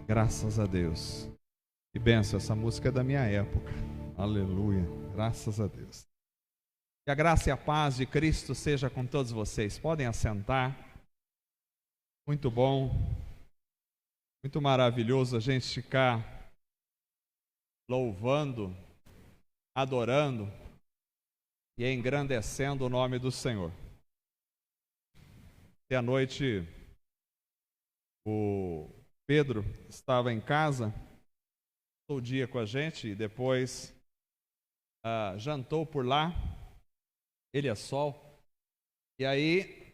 Graças a Deus. Que bênção, essa música é da minha época. Aleluia, graças a Deus. Que a graça e a paz de Cristo seja com todos vocês. Podem assentar. Muito bom, muito maravilhoso a gente ficar louvando, adorando e engrandecendo o nome do Senhor. E à noite o Pedro estava em casa, passou o dia com a gente e depois jantou por lá, ele é Sol, e aí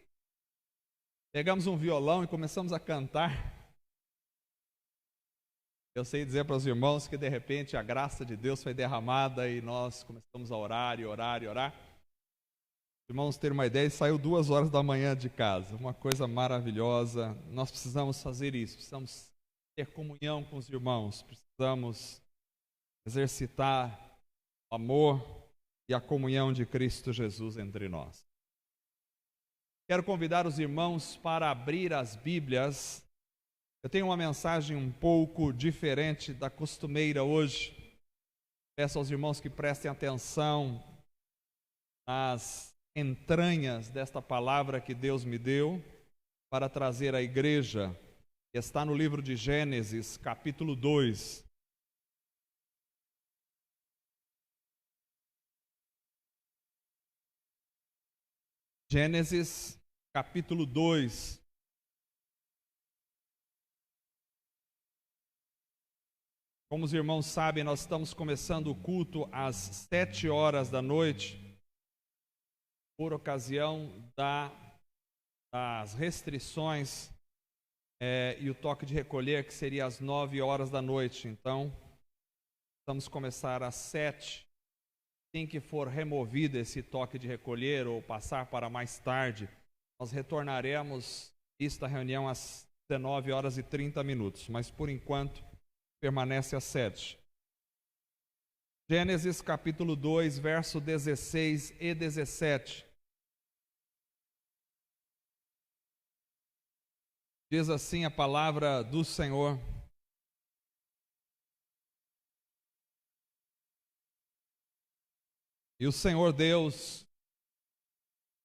pegamos um violão e começamos a cantar. Eu sei dizer para os irmãos que de repente a graça de Deus foi derramada e nós começamos a orar e orar e orar. Os irmãos terem uma ideia, saiu 2 horas da manhã de casa, uma coisa maravilhosa. Nós precisamos fazer isso, precisamos ter comunhão com os irmãos, precisamos exercitar o amor e a comunhão de Cristo Jesus entre nós. Quero convidar os irmãos para abrir as Bíblias. Eu tenho uma mensagem um pouco diferente da costumeira hoje. Peço aos irmãos que prestem atenção nas entranhas desta palavra que Deus me deu para trazer à igreja. Está no livro de Gênesis, capítulo 2. Gênesis, capítulo 2. Como os irmãos sabem, nós estamos começando o culto às 7 horas da noite, por ocasião das restrições e o toque de recolher, que seria às 9 horas da noite. Então, vamos começar às 7. Assim que for removido esse toque de recolher ou passar para mais tarde, nós retornaremos esta reunião às 19 horas e 30 minutos. Mas, por enquanto, permanece às 7. Gênesis capítulo 2, verso 16 e 17. Diz assim a palavra do Senhor: E o Senhor Deus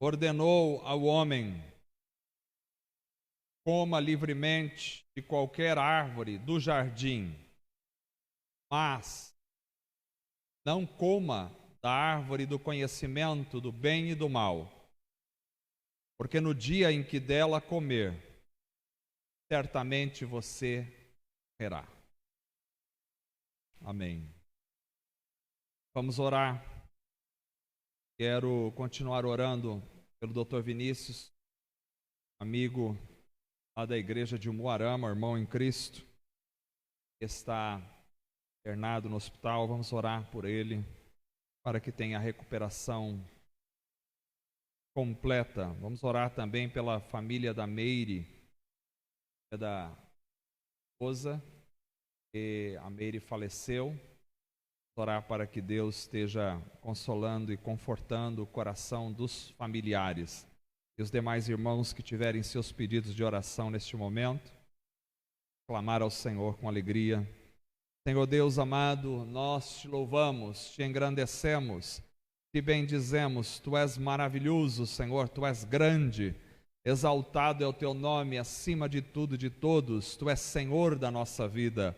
ordenou ao homem: coma livremente de qualquer árvore do jardim, mas não coma da árvore do conhecimento do bem e do mal, porque no dia em que dela comer, certamente você morrerá. Amém. Vamos orar. Quero continuar orando pelo Dr. Vinícius, amigo lá da igreja de Umuarama, irmão em Cristo, que está internado no hospital. Vamos orar por ele, para que tenha recuperação completa. Vamos orar também pela família da Meire, da esposa, que a Meire faleceu. Vamos orar para que Deus esteja consolando e confortando o coração dos familiares. E os demais irmãos que tiverem seus pedidos de oração neste momento, clamar ao Senhor com alegria. Senhor Deus amado, nós te louvamos, te engrandecemos, te bendizemos. Tu és maravilhoso, Senhor, tu és grande, exaltado é o teu nome acima de tudo e de todos. Tu és Senhor da nossa vida.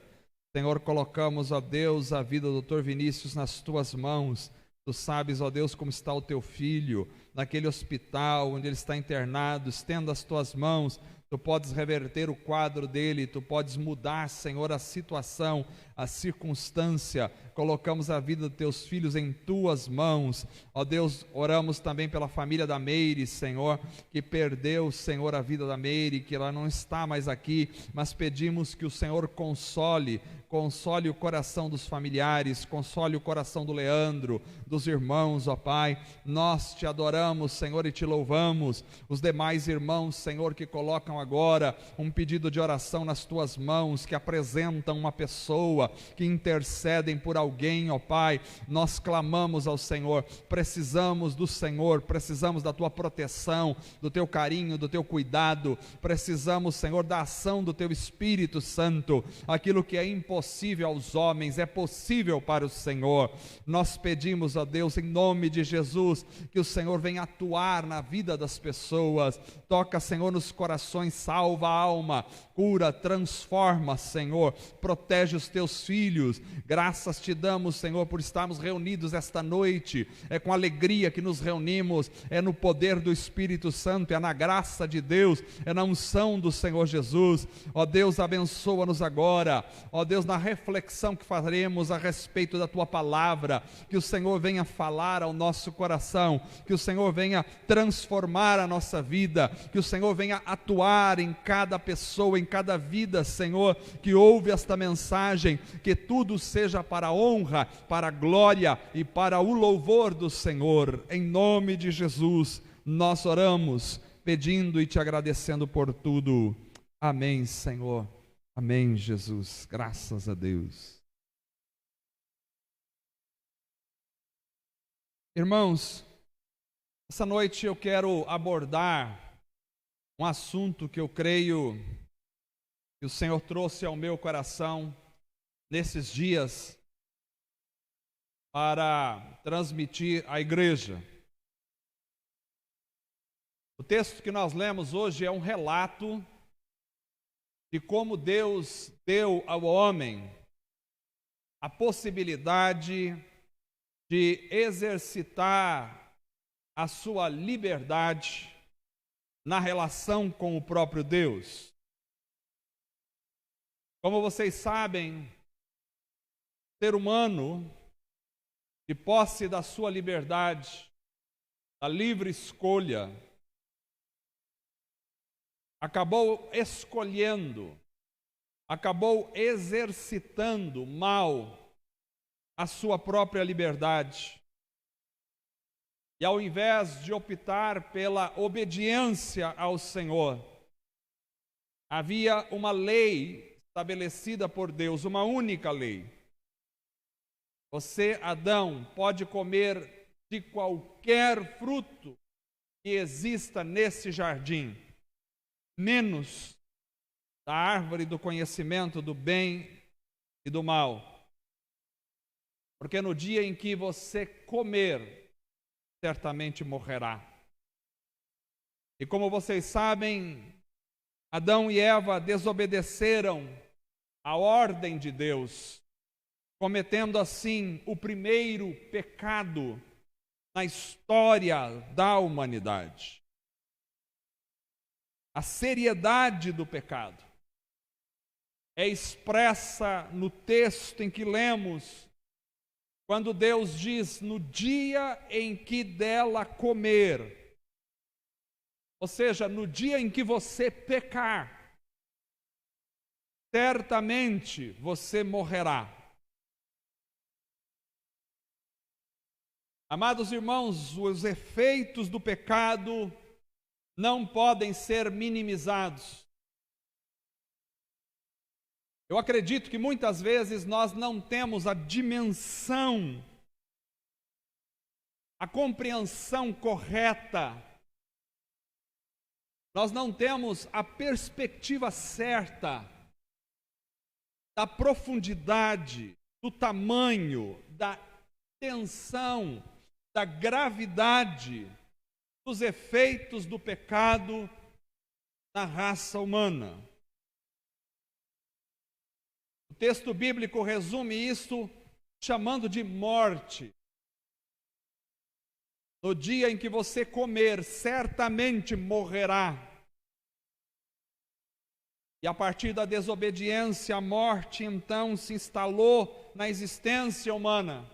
Senhor, colocamos, ó Deus, a vida do Dr. Vinícius nas tuas mãos. Tu sabes, ó Deus, como está o teu filho naquele hospital onde ele está internado. Estenda as tuas mãos. Tu podes reverter o quadro dele, tu podes mudar, Senhor, a situação, a circunstância. Colocamos a vida dos teus filhos em tuas mãos. Ó Deus, oramos também pela família da Meire, Senhor, que perdeu, Senhor, a vida da Meire, que ela não está mais aqui, mas pedimos que o Senhor console console o coração dos familiares, console o coração do Leandro, dos irmãos, ó Pai. Nós te adoramos, Senhor, e te louvamos. Os demais irmãos, Senhor, que colocam agora um pedido de oração nas tuas mãos, que apresentam uma pessoa, que intercedem por alguém, ó Pai, nós clamamos ao Senhor, precisamos do Senhor, precisamos da tua proteção, do teu carinho, do teu cuidado, precisamos, Senhor, da ação do teu Espírito Santo. Aquilo que é impossível aos homens é possível para o Senhor. Nós pedimos a Deus, em nome de Jesus, que o Senhor venha atuar na vida das pessoas. Toca, Senhor, nos corações, salva a alma, cura, transforma, Senhor, protege os teus filhos. Graças te damos, Senhor, por estarmos reunidos esta noite. É com alegria que nos reunimos, é no poder do Espírito Santo, é na graça de Deus, é na unção do Senhor Jesus. Ó Deus, abençoa-nos agora, ó Deus, na reflexão que faremos a respeito da tua palavra, que o Senhor venha falar ao nosso coração, que o Senhor venha transformar a nossa vida, que o Senhor venha atuar em cada pessoa, em cada vida, Senhor, que ouve esta mensagem, que tudo seja para a honra, para a glória e para o louvor do Senhor. Em nome de Jesus, nós oramos, pedindo e te agradecendo por tudo. Amém, Senhor. Amém, Jesus. Graças a Deus. Irmãos, essa noite eu quero abordar um assunto que eu creio que o Senhor trouxe ao meu coração nesses dias para transmitir à igreja. O texto que nós lemos hoje é um relato de como Deus deu ao homem a possibilidade de exercitar a sua liberdade na relação com o próprio Deus. Como vocês sabem, o ser humano, de posse da sua liberdade, da livre escolha, acabou escolhendo, acabou exercitando mal a sua própria liberdade. E ao invés de optar pela obediência ao Senhor, havia uma lei estabelecida por Deus, uma única lei. Você, Adão, pode comer de qualquer fruto que exista nesse jardim, menos da árvore do conhecimento do bem e do mal. Porque no dia em que você comer, certamente morrerá. E como vocês sabem, Adão e Eva desobedeceram a ordem de Deus, cometendo assim o primeiro pecado na história da humanidade. A seriedade do pecado é expressa no texto em que lemos, quando Deus diz: no dia em que dela comer, ou seja, no dia em que você pecar, certamente você morrerá. Amados irmãos, os efeitos do pecado não podem ser minimizados. Eu acredito que muitas vezes nós não temos a dimensão, a compreensão correta, nós não temos a perspectiva certa da profundidade, do tamanho, da tensão, da gravidade dos efeitos do pecado na raça humana. O texto bíblico resume isso chamando de morte. No dia em que você comer, certamente morrerá. E a partir da desobediência, a morte então se instalou na existência humana.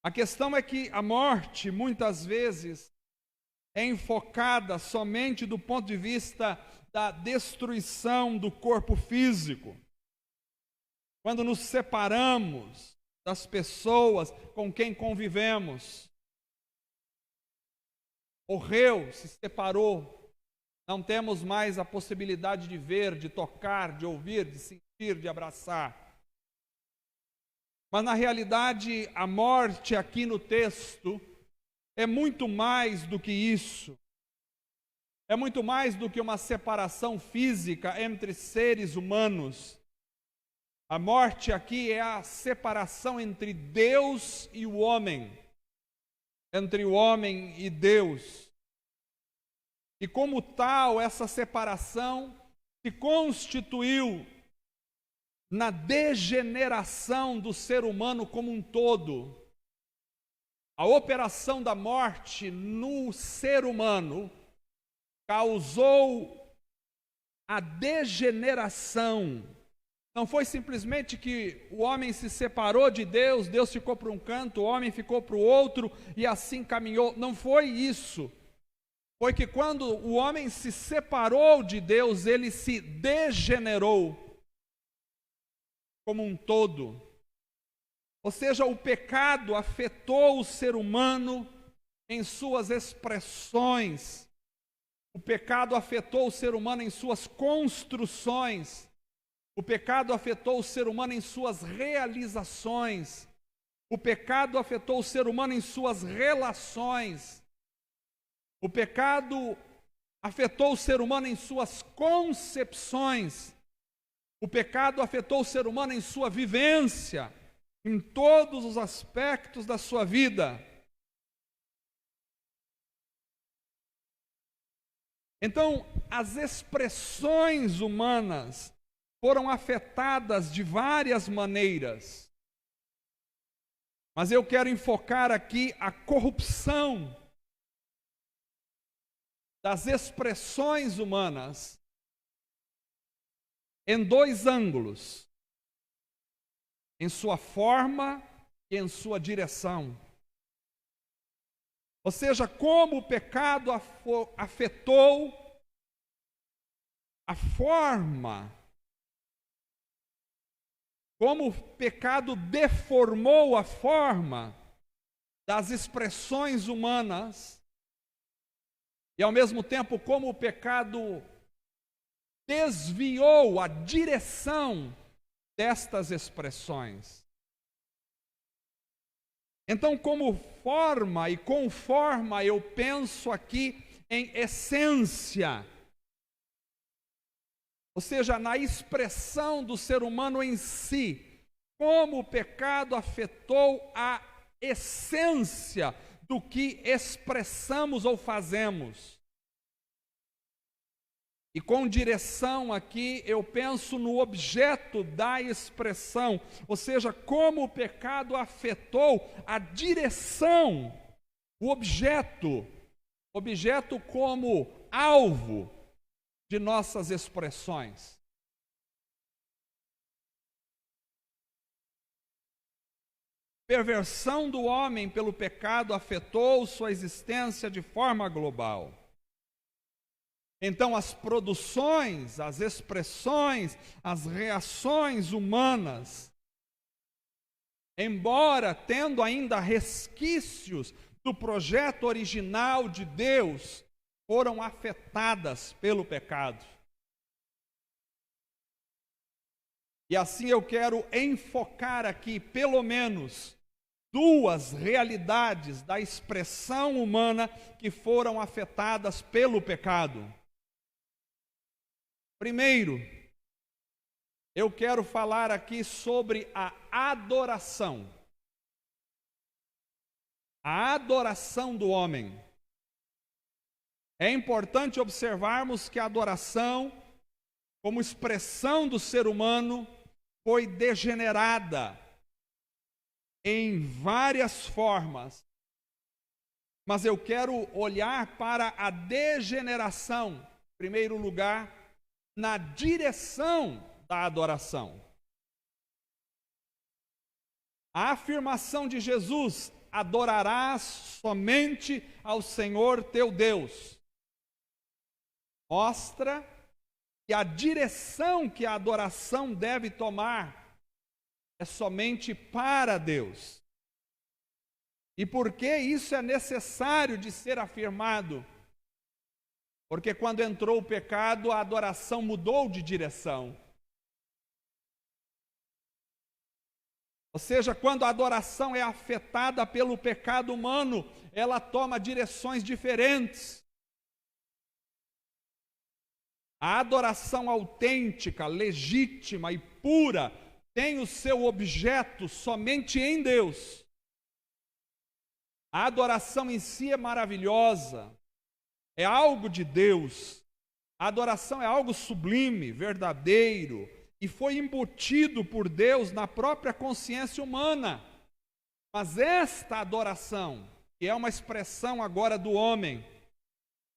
A questão é que a morte, muitas vezes, é enfocada somente do ponto de vista da destruição do corpo físico. Quando nos separamos das pessoas com quem convivemos. Morreu, se separou. Não temos mais a possibilidade de ver, de tocar, de ouvir, de sentir, de abraçar. Mas na realidade, a morte aqui no texto é muito mais do que isso. É muito mais do que uma separação física entre seres humanos. A morte aqui é a separação entre Deus e o homem, entre o homem e Deus. E como tal, essa separação se constituiu na degeneração do ser humano como um todo. A operação da morte no ser humano causou a degeneração. Não foi simplesmente que o homem se separou de Deus, Deus ficou para um canto, o homem ficou para o outro e assim caminhou. Não foi isso. Foi que quando o homem se separou de Deus, ele se degenerou como um todo. Ou seja, o pecado afetou o ser humano em suas expressões. O pecado afetou o ser humano em suas construções. O pecado afetou o ser humano em suas realizações. O pecado afetou o ser humano em suas relações. O pecado afetou o ser humano em suas concepções. O pecado afetou o ser humano em sua vivência, em todos os aspectos da sua vida. Então, as expressões humanas foram afetadas de várias maneiras. Mas eu quero enfocar aqui a corrupção das expressões humanas em dois ângulos: em sua forma e em sua direção. Ou seja, como o pecado afetou a forma, como o pecado deformou a forma das expressões humanas, e ao mesmo tempo como o pecado desviou a direção destas expressões. Então, como forma e com forma, eu penso aqui em essência, ou seja, na expressão do ser humano em si, como o pecado afetou a essência do que expressamos ou fazemos. E com direção aqui, eu penso no objeto da expressão, ou seja, como o pecado afetou a direção, o objeto como alvo de nossas expressões. Perversão do homem pelo pecado afetou sua existência de forma global. Então, as produções, as expressões, as reações humanas, embora tendo ainda resquícios do projeto original de Deus, foram afetadas pelo pecado. E assim eu quero enfocar aqui, pelo menos, duas realidades da expressão humana que foram afetadas pelo pecado. Primeiro, eu quero falar aqui sobre a adoração. A adoração do homem. É importante observarmos que a adoração, como expressão do ser humano, foi degenerada em várias formas. Mas eu quero olhar para a degeneração, em primeiro lugar, na direção da adoração. A afirmação de Jesus: adorarás somente ao Senhor teu Deus, mostra E a direção que a adoração deve tomar é somente para Deus. E por que isso é necessário de ser afirmado? Porque quando entrou o pecado, a adoração mudou de direção. Ou seja, quando a adoração é afetada pelo pecado humano, ela toma direções diferentes. A adoração autêntica, legítima e pura tem o seu objeto somente em Deus. A adoração em si é maravilhosa, é algo de Deus. A adoração é algo sublime, verdadeiro, e foi embutido por Deus na própria consciência humana. Mas esta adoração, que é uma expressão agora do homem,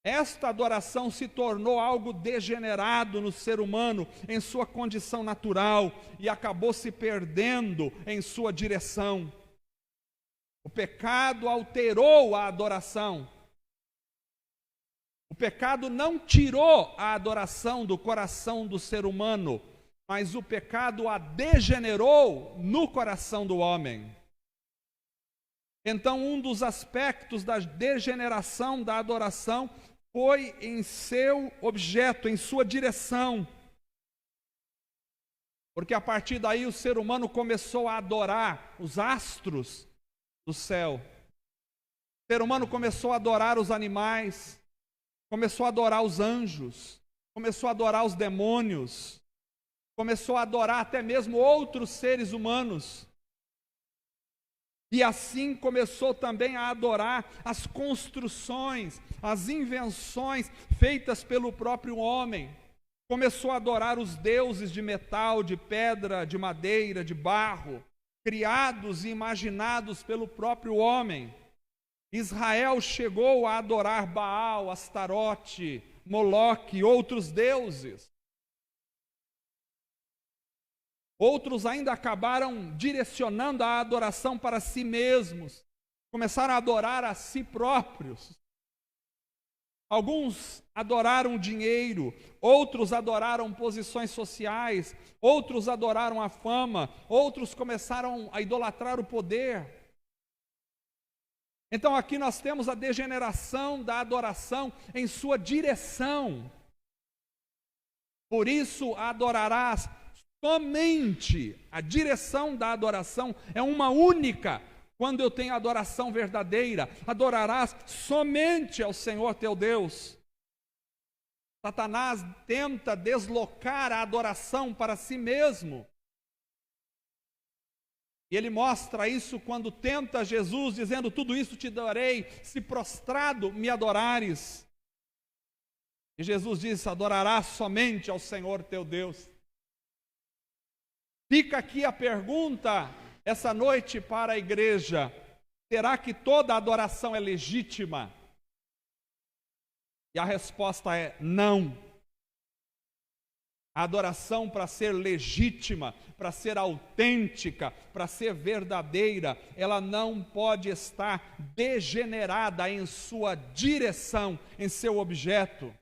esta adoração se tornou algo degenerado no ser humano, em sua condição natural, e acabou se perdendo em sua direção. O pecado alterou a adoração. O pecado não tirou a adoração do coração do ser humano, mas o pecado a degenerou no coração do homem. Então, um dos aspectos da degeneração da adoração foi em seu objeto, em sua direção. Porque a partir daí o ser humano começou a adorar os astros do céu. O ser humano começou a adorar os animais, começou a adorar os anjos, começou a adorar os demônios, começou a adorar até mesmo outros seres humanos. E assim começou também a adorar as construções, as invenções feitas pelo próprio homem. Começou a adorar os deuses de metal, de pedra, de madeira, de barro, criados e imaginados pelo próprio homem. Israel chegou a adorar Baal, Astarote, Moloque e outros deuses. Outros ainda acabaram direcionando a adoração para si mesmos, começaram a adorar a si próprios. Alguns adoraram dinheiro, outros adoraram posições sociais, outros adoraram a fama, outros começaram a idolatrar o poder. Então aqui nós temos a degeneração da adoração em sua direção. Por isso adorarás somente, a direção da adoração é uma única. Quando eu tenho adoração verdadeira, adorarás somente ao Senhor teu Deus. Satanás tenta deslocar a adoração para si mesmo. E ele mostra isso quando tenta Jesus, dizendo: tudo isso te darei, se prostrado me adorares. E Jesus disse: adorarás somente ao Senhor teu Deus. Fica aqui a pergunta essa noite para a igreja: será que toda adoração é legítima? E a resposta é não. A adoração, para ser legítima, para ser autêntica, para ser verdadeira, ela não pode estar degenerada em sua direção, em seu objeto.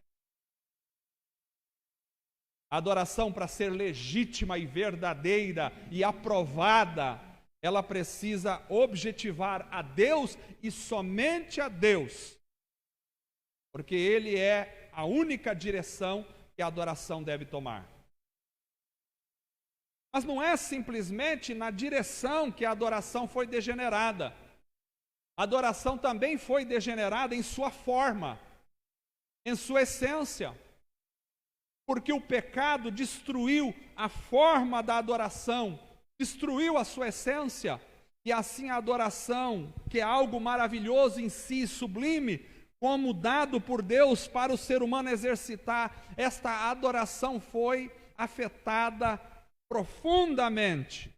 A adoração, para ser legítima e verdadeira e aprovada, ela precisa objetivar a Deus e somente a Deus, porque Ele é a única direção que a adoração deve tomar. Mas não é simplesmente na direção que a adoração foi degenerada. A adoração também foi degenerada em sua forma, em sua essência. Porque o pecado destruiu a forma da adoração, destruiu a sua essência, e assim a adoração, que é algo maravilhoso em si, sublime, como dado por Deus para o ser humano exercitar, esta adoração foi afetada profundamente.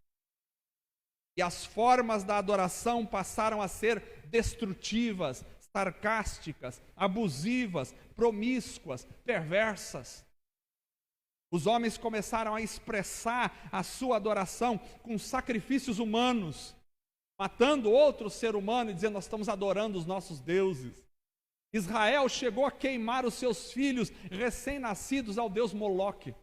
E as formas da adoração passaram a ser destrutivas, sarcásticas, abusivas, promíscuas, perversas. Os homens começaram a expressar a sua adoração com sacrifícios humanos, matando outro ser humano e dizendo: nós estamos adorando os nossos deuses. Israel chegou a queimar os seus filhos recém-nascidos ao deus Moloque.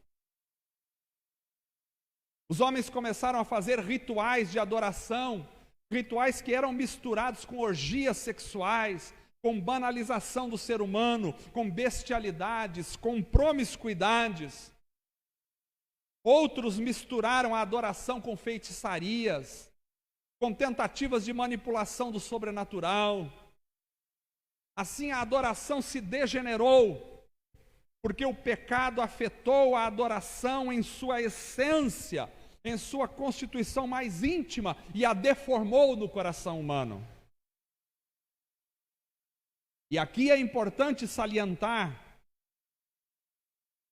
Os homens começaram a fazer rituais de adoração, rituais que eram misturados com orgias sexuais, com banalização do ser humano, com bestialidades, com promiscuidades. Outros misturaram a adoração com feitiçarias, com tentativas de manipulação do sobrenatural. Assim a adoração se degenerou, porque o pecado afetou a adoração em sua essência, em sua constituição mais íntima, e a deformou no coração humano. E aqui é importante salientar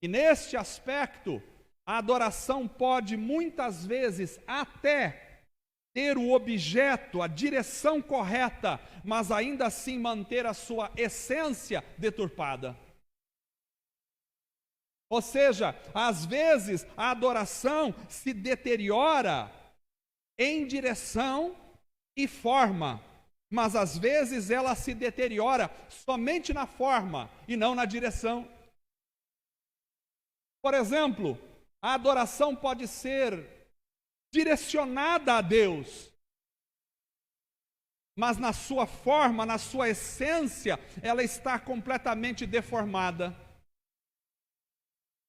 que neste aspecto, a adoração pode muitas vezes até ter o objeto, a direção correta, mas ainda assim manter a sua essência deturpada. Ou seja, às vezes a adoração se deteriora em direção e forma, mas às vezes ela se deteriora somente na forma e não na direção. Por exemplo, a adoração pode ser direcionada a Deus, mas na sua forma, na sua essência, ela está completamente deformada.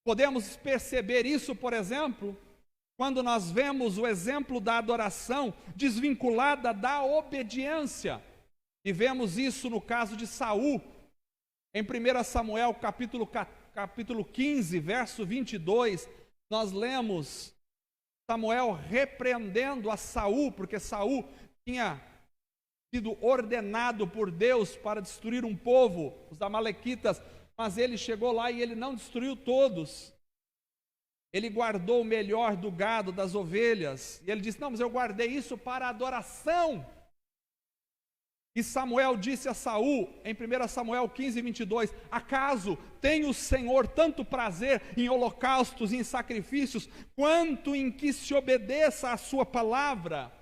Podemos perceber isso, por exemplo, quando nós vemos o exemplo da adoração desvinculada da obediência. E vemos isso no caso de Saul, em 1 Samuel capítulo 15, verso 22, nós lemos Samuel repreendendo a Saul, porque Saul tinha sido ordenado por Deus para destruir um povo, os amalequitas, mas ele chegou lá e ele não destruiu todos. Ele guardou o melhor do gado, das ovelhas, e ele disse: não, mas eu guardei isso para adoração. E Samuel disse a Saul, em 1 Samuel 15, 22, acaso tem o Senhor tanto prazer em holocaustos e em sacrifícios, quanto em que se obedeça a sua palavra?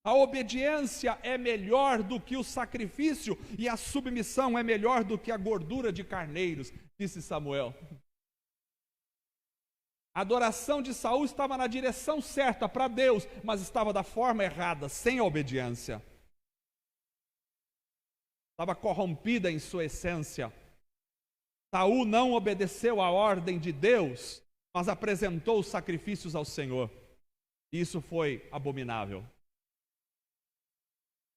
A obediência é melhor do que o sacrifício, e a submissão é melhor do que a gordura de carneiros, disse Samuel. A adoração de Saul estava na direção certa para Deus, mas estava da forma errada, sem a obediência. Estava corrompida em sua essência. Saul não obedeceu à ordem de Deus, mas apresentou os sacrifícios ao Senhor. Isso foi abominável.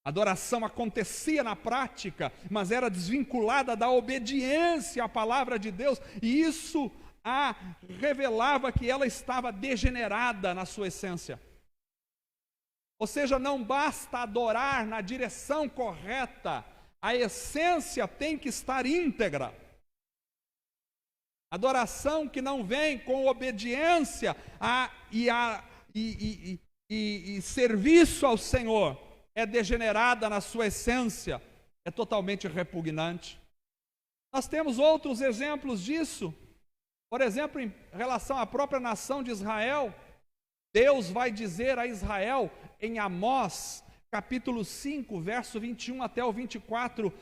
A adoração acontecia na prática, mas era desvinculada da obediência à palavra de Deus, e isso a revelava que ela estava degenerada na sua essência. Ou seja, não basta adorar na direção correta, a essência tem que estar íntegra. Adoração que não vem com obediência e serviço ao Senhor é degenerada na sua essência, é totalmente repugnante. Nós temos outros exemplos disso. Por exemplo, em relação à própria nação de Israel, Deus vai dizer a Israel em Amós, capítulo 5, verso 21 até o 24,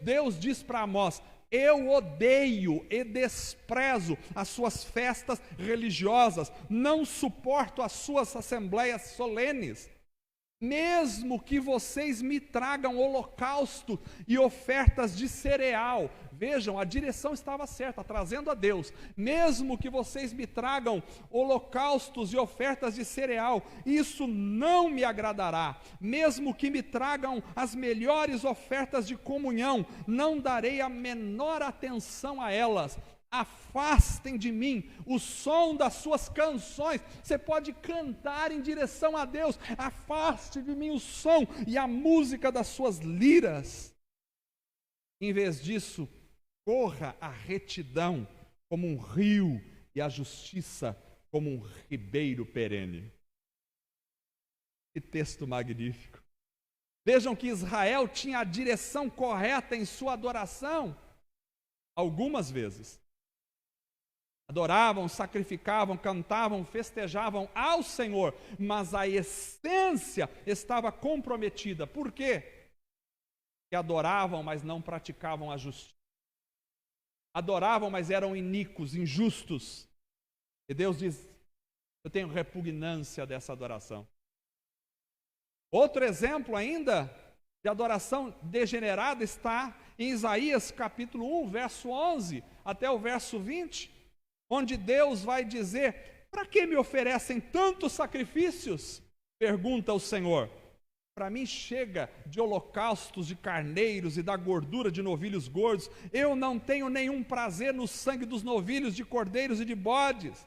Deus diz para Amós: eu odeio e desprezo as suas festas religiosas, não suporto as suas assembleias solenes. Mesmo que vocês me tragam holocausto e ofertas de cereal, vejam, a direção estava certa, trazendo a Deus. Mesmo que vocês me tragam holocaustos e ofertas de cereal, isso não me agradará. Mesmo que me tragam as melhores ofertas de comunhão, não darei a menor atenção a elas. Afastem de mim o som das suas canções. Você pode cantar em direção a Deus. Afaste de mim o som e a música das suas liras. Em vez disso, corra a retidão como um rio e a justiça como um ribeiro perene. Que texto magnífico. Vejam que Israel tinha a direção correta em sua adoração, algumas vezes. Adoravam, sacrificavam, cantavam, festejavam ao Senhor, mas a essência estava comprometida. Por quê? que adoravam, mas não praticavam a justiça. Adoravam, mas eram iníquos, injustos. E Deus diz: eu tenho repugnância dessa adoração. Outro exemplo ainda de adoração degenerada está em Isaías capítulo 1, verso 11 até o verso 20, onde Deus vai dizer: para que me oferecem tantos sacrifícios? Pergunta o Senhor. Para mim chega de holocaustos de carneiros e da gordura de novilhos gordos. Eu não tenho nenhum prazer no sangue dos novilhos, de cordeiros e de bodes.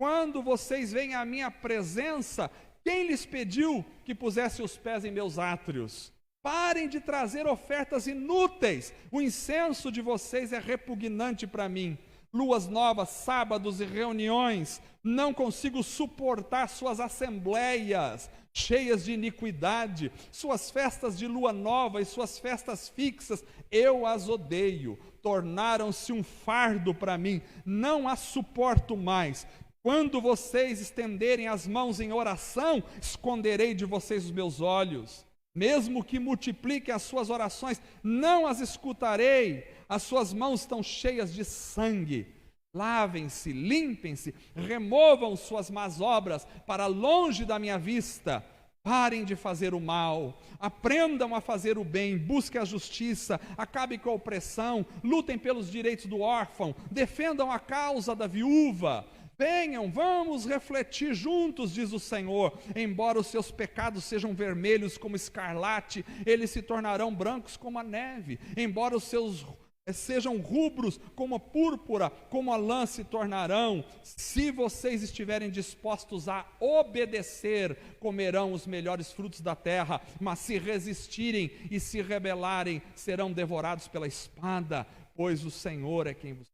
Quando vocês vêm à minha presença, quem lhes pediu que pusesse os pés em meus átrios? Parem de trazer ofertas inúteis. O incenso de vocês é repugnante para mim. Luas novas, sábados e reuniões. Não consigo suportar suas assembleias cheias de iniquidade, suas festas de lua nova e suas festas fixas. Eu as odeio. Tornaram-se um fardo para mim. Não as suporto mais. Quando vocês estenderem as mãos em oração, esconderei de vocês os meus olhos. Mesmo que multipliquem as suas orações, não as escutarei. As suas mãos estão cheias de sangue. Lavem-se, limpem-se, removam suas más obras para longe da minha vista. Parem de fazer o mal, aprendam a fazer o bem, busquem a justiça, acabem com a opressão, lutem pelos direitos do órfão, defendam a causa da viúva. Venham, vamos refletir juntos, diz o Senhor. Embora os seus pecados sejam vermelhos como escarlate, eles se tornarão brancos como a neve. Embora os seus sejam rubros como a púrpura, como a lã se tornarão. Se vocês estiverem dispostos a obedecer, comerão os melhores frutos da terra. Mas se resistirem e se rebelarem, serão devorados pela espada, pois o Senhor é quem vos...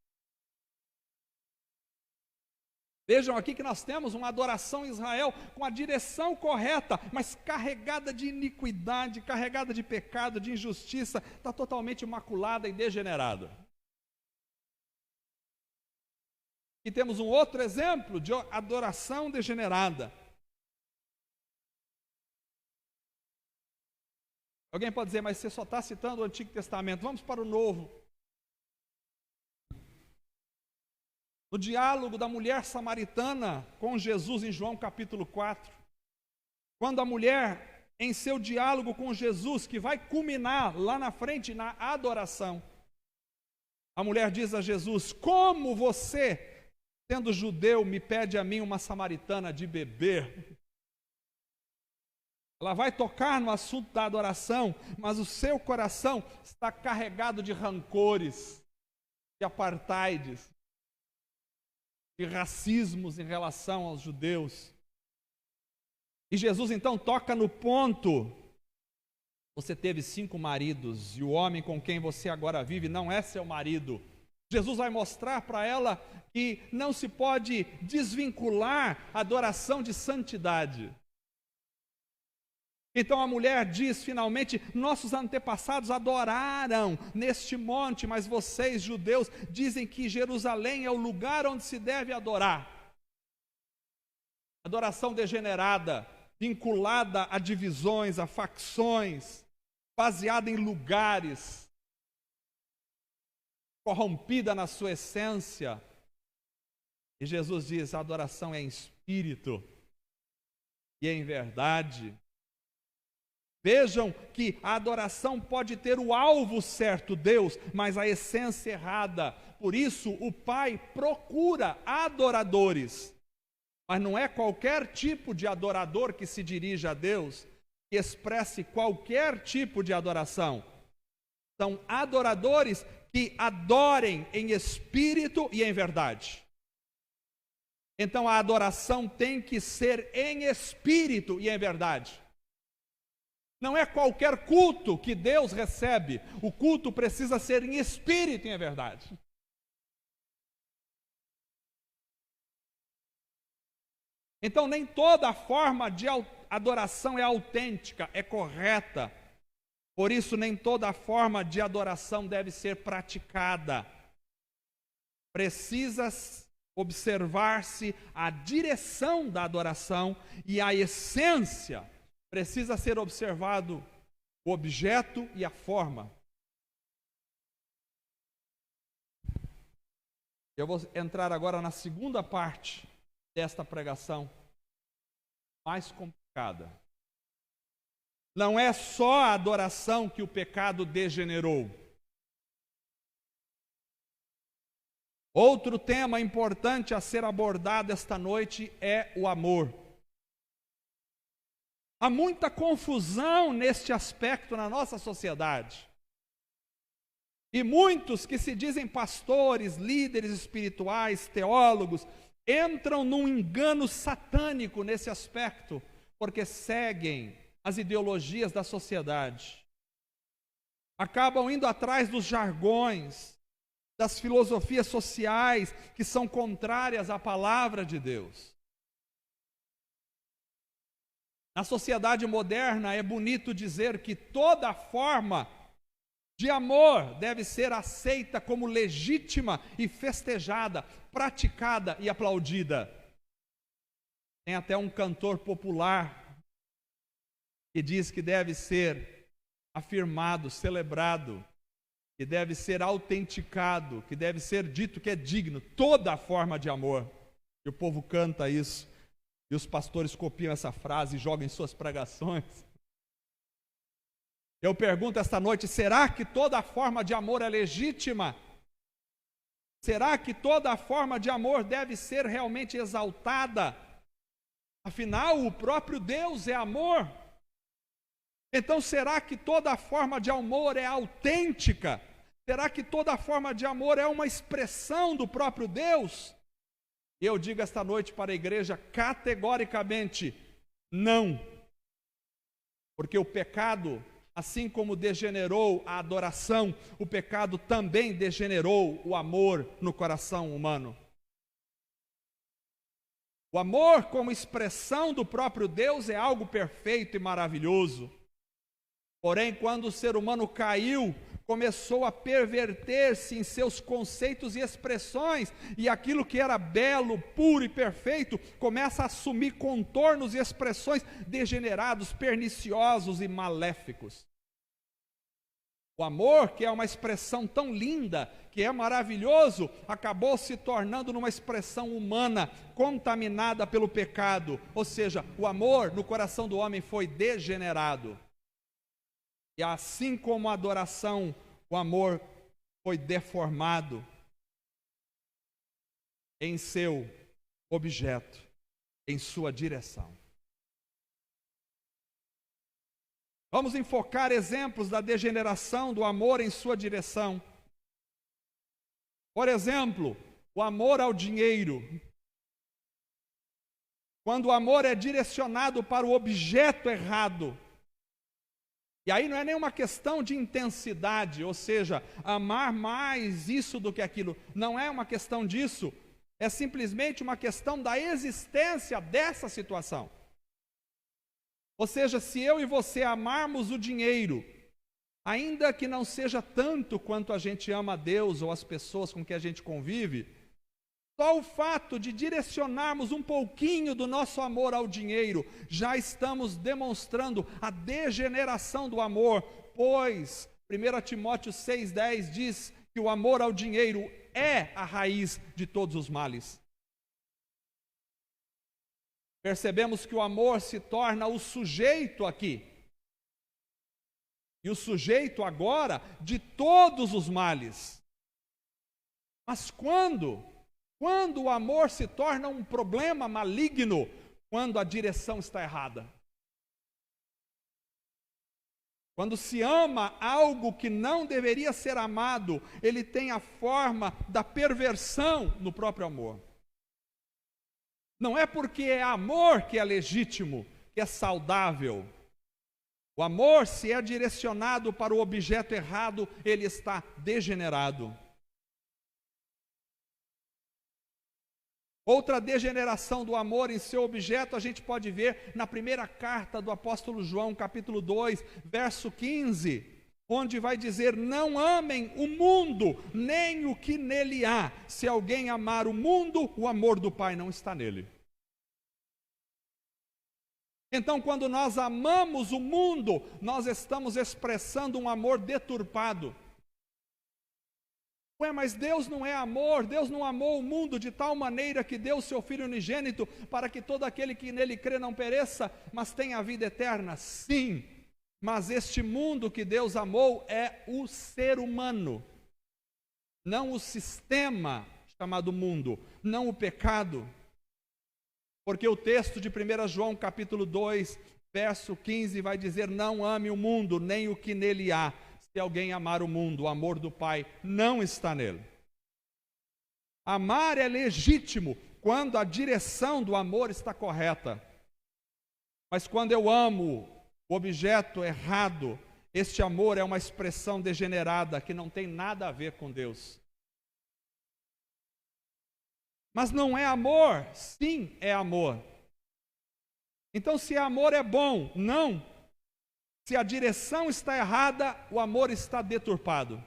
Vejam aqui que nós temos uma adoração em Israel com a direção correta, mas carregada de iniquidade, carregada de pecado, de injustiça, está totalmente maculada e degenerada. E temos um outro exemplo de adoração degenerada. Alguém pode dizer, mas você só está citando o Antigo Testamento, vamos para o Novo. No diálogo da mulher samaritana com Jesus em João capítulo 4, quando a mulher, em seu diálogo com Jesus, que vai culminar lá na frente na adoração, a mulher diz a Jesus: como você, sendo judeu, me pede a mim, uma samaritana, de beber? Ela vai tocar no assunto da adoração, mas o seu coração está carregado de rancores, de apartheids, de racismos em relação aos judeus. E Jesus então toca no ponto: você teve 5 maridos e o homem com quem você agora vive não é seu marido. Jesus vai mostrar para ela que não se pode desvincular a adoração de santidade. Então a mulher diz finalmente: nossos antepassados adoraram neste monte, mas vocês, judeus, dizem que Jerusalém é o lugar onde se deve adorar. Adoração degenerada, vinculada a divisões, a facções, baseada em lugares, corrompida na sua essência. E Jesus diz: a adoração é em espírito e em verdade. Vejam que a adoração pode ter o alvo certo, Deus, mas a essência errada. Por isso, o Pai procura adoradores. Mas não é qualquer tipo de adorador que se dirige a Deus, que expresse qualquer tipo de adoração. São adoradores que adorem em espírito e em verdade. Então, a adoração tem que ser em espírito e em verdade. Não é qualquer culto que Deus recebe. O culto precisa ser em espírito e em verdade. Então, nem toda forma de adoração é autêntica, é correta. Por isso, nem toda forma de adoração deve ser praticada. Precisa observar-se a direção da adoração e a essência. Precisa ser observado o objeto e a forma. Eu vou entrar agora na segunda parte desta pregação, mais complicada. Não é só a adoração que o pecado degenerou. Outro tema importante a ser abordado esta noite é o amor. Há muita confusão neste aspecto na nossa sociedade. E muitos que se dizem pastores, líderes espirituais, teólogos, entram num engano satânico nesse aspecto, porque seguem as ideologias da sociedade. Acabam indo atrás dos jargões, das filosofias sociais que são contrárias à palavra de Deus. Na sociedade moderna é bonito dizer que toda forma de amor deve ser aceita como legítima e festejada, praticada e aplaudida. Tem até um cantor popular que diz que deve ser afirmado, celebrado, que deve ser autenticado, que deve ser dito que é digno, toda forma de amor. E o povo canta isso, e os pastores copiam essa frase e jogam em suas pregações. Eu pergunto esta noite, será que toda forma de amor é legítima? Será que toda forma de amor deve ser realmente exaltada? Afinal, o próprio Deus é amor. Então, será que toda forma de amor é autêntica? Será que toda forma de amor é uma expressão do próprio Deus? E eu digo esta noite para a igreja categoricamente, não. Porque o pecado, assim como degenerou a adoração, o pecado também degenerou o amor no coração humano. O amor como expressão do próprio Deus é algo perfeito e maravilhoso. Porém, quando o ser humano caiu, começou a perverter-se em seus conceitos e expressões, e aquilo que era belo, puro e perfeito, começa a assumir contornos e expressões degenerados, perniciosos e maléficos. O amor, que é uma expressão tão linda, que é maravilhoso, acabou se tornando numa expressão humana, contaminada pelo pecado. Ou seja, o amor no coração do homem foi degenerado. E assim como a adoração, o amor foi deformado em seu objeto, em sua direção. Vamos enfocar exemplos da degeneração do amor em sua direção. Por exemplo, o amor ao dinheiro. Quando o amor é direcionado para o objeto errado. E aí não é nenhuma questão de intensidade, ou seja, amar mais isso do que aquilo. Não é uma questão disso. É simplesmente uma questão da existência dessa situação. Ou seja, se eu e você amarmos o dinheiro, ainda que não seja tanto quanto a gente ama a Deus ou as pessoas com que a gente convive, só o fato de direcionarmos um pouquinho do nosso amor ao dinheiro, já estamos demonstrando a degeneração do amor, pois 1 Timóteo 6,10 diz que o amor ao dinheiro é a raiz de todos os males. Percebemos que o amor se torna o sujeito aqui. E o sujeito agora de todos os males. Mas quando o amor se torna um problema maligno, quando a direção está errada. Quando se ama algo que não deveria ser amado, ele tem a forma da perversão no próprio amor. Não é porque é amor que é legítimo, que é saudável. O amor, se é direcionado para o objeto errado, ele está degenerado. Outra degeneração do amor em seu objeto a gente pode ver na primeira carta do apóstolo João, capítulo 2, verso 15, onde vai dizer: não amem o mundo, nem o que nele há. Se alguém amar o mundo, o amor do Pai não está nele. Então, quando nós amamos o mundo, nós estamos expressando um amor deturpado. Ué, mas Deus não é amor, Deus não amou o mundo de tal maneira que deu o seu Filho unigênito para que todo aquele que nele crê não pereça, mas tenha a vida eterna. Sim, mas este mundo que Deus amou é o ser humano, não o sistema chamado mundo, não o pecado. Porque o texto de 1 João capítulo 2, verso 15 vai dizer: não ame o mundo, nem o que nele há. Se alguém amar o mundo, o amor do Pai não está nele. Amar é legítimo quando a direção do amor está correta. Mas quando eu amo o objeto errado, este amor é uma expressão degenerada que não tem nada a ver com Deus. Mas não é amor? Sim, é amor. Então, se amor é bom, não. Se a direção está errada, o amor está deturpado.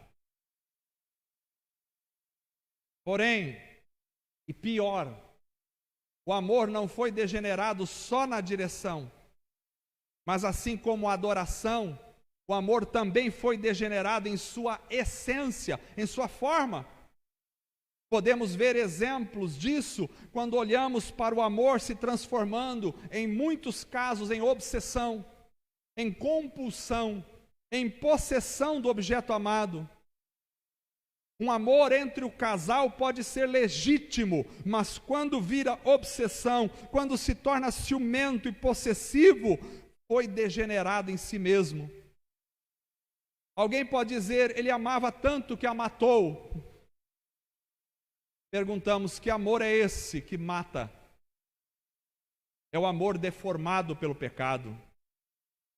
Porém, e pior, o amor não foi degenerado só na direção, mas assim como a adoração, o amor também foi degenerado em sua essência, em sua forma. Podemos ver exemplos disso quando olhamos para o amor se transformando, em muitos casos, em obsessão, em compulsão, em possessão do objeto amado. Um amor entre o casal pode ser legítimo, mas quando vira obsessão, quando se torna ciumento e possessivo, foi degenerado em si mesmo. Alguém pode dizer: ele amava tanto que a matou. Perguntamos: que amor é esse que mata? É o amor deformado pelo pecado.